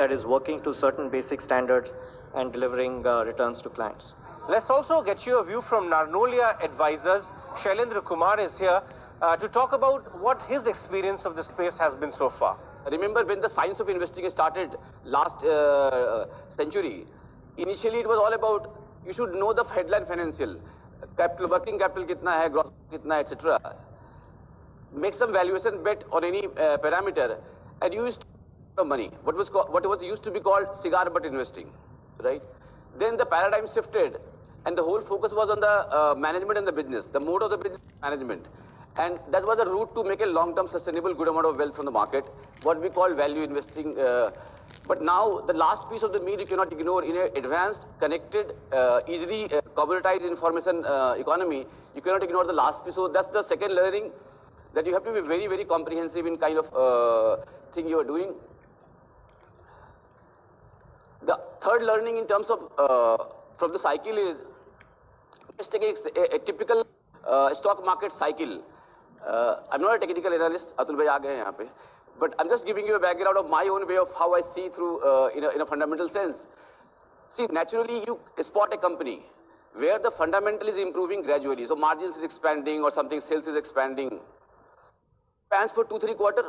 that is working to certain basic standards and delivering returns to clients. Let's also get you a view from Narnolia Advisors. Shailendra Kumar is here to talk about what his experience of the space has been so far. Remember when the science of investing started last century, initially it was all about you should know the headline financial, capital, working capital kitna hai, gross kitna hai, etc. Make some valuation bet on any parameter and use money. What was used to be called cigar butt investing, right? Then the paradigm shifted and the whole focus was on the management and the business, the mode of the business management. And that was the route to make a long-term sustainable good amount of wealth from the market, what we call value investing. But now the last piece of the meal you cannot ignore in an advanced, connected, easily commoditized information economy, you cannot ignore the last piece. So that's the second learning, that you have to be very, very comprehensive in kind of thing you are doing. The third learning in terms of from the cycle is, let's take a typical stock market cycle. I'm not a technical analyst, Atul bhai aa gaye yahan pe, but I'm just giving you a background of my own way of how I see through in a fundamental sense. See, naturally you spot a company where the fundamental is improving gradually, so margins is expanding or something, sales is expanding. Spans for 2-3 quarters.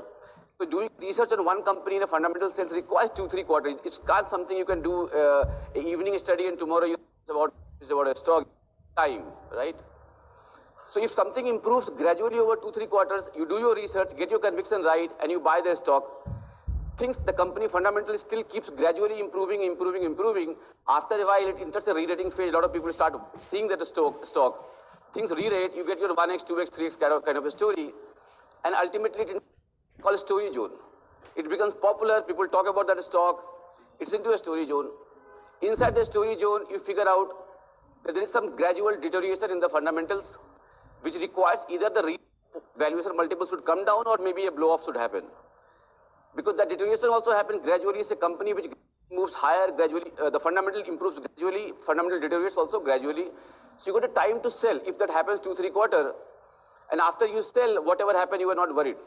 So doing research on one company in a fundamental sense requires 2-3 quarters. It's not something you can do an evening study and tomorrow it's about a stock time, right? So if something improves gradually over 2-3 quarters, you do your research, get your conviction right, and you buy the stock. The company fundamentally still keeps gradually improving. After a while, it enters a re-rating phase. A lot of people start seeing that stock. Things re-rate, you get your 1x, 2x, 3x kind of a story. And ultimately, it called a story zone. It becomes popular, people talk about that stock, it's into a story zone. Inside the story zone, you figure out that there is some gradual deterioration in the fundamentals, which requires either the valuation multiple should come down or maybe a blow-off should happen. Because that deterioration also happens gradually. It's a company which moves higher gradually, the fundamental improves gradually, fundamental deteriorates also gradually. So you got a time to sell if that happens 2-3 quarters. And after you sell, whatever happened, you are not worried.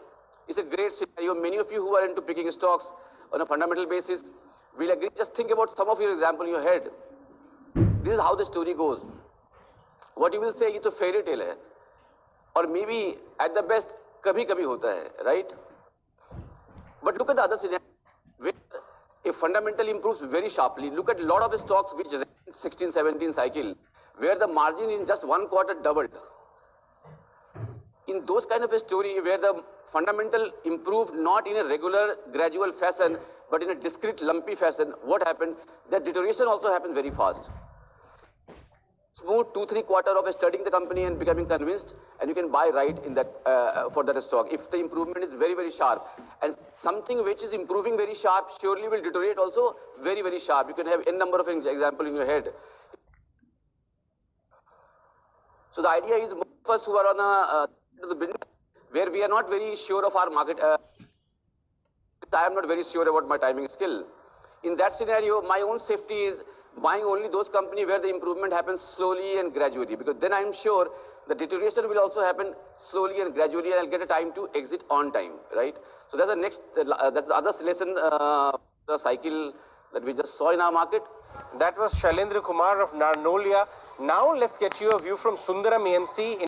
It's a great scenario. Many of you who are into picking stocks on a fundamental basis will agree. Just think about some of your example in your head. This is how the story goes. What you will say, it's a fairy tale hai. Or maybe at the best, kabhi hota hai, right? But look at the other scenario, where a fundamental improves very sharply. Look at a lot of stocks which ran 16-17 cycle, where the margin in just 1 quarter doubled. In those kind of a story where the fundamental improved not in a regular, gradual fashion, but in a discrete, lumpy fashion, what happened? That deterioration also happens very fast. Smooth 2-3 quarters of studying the company and becoming convinced, and you can buy right in that for that stock. If the improvement is very, very sharp, and something which is improving very sharp surely will deteriorate also very, very sharp. You can have n number of examples in your head. So the idea is most of us who are on the business where we are not very sure of our market. I am not very sure about my timing skill. In that scenario, my own safety is buying only those companies where the improvement happens slowly and gradually, because then I am sure the deterioration will also happen slowly and gradually, and I'll get a time to exit on time, right? So that's the next, that's the other lesson, the cycle that we just saw in our market. That was Shailendra Kumar of Narnolia. Now let's get you a view from Sundaram AMC.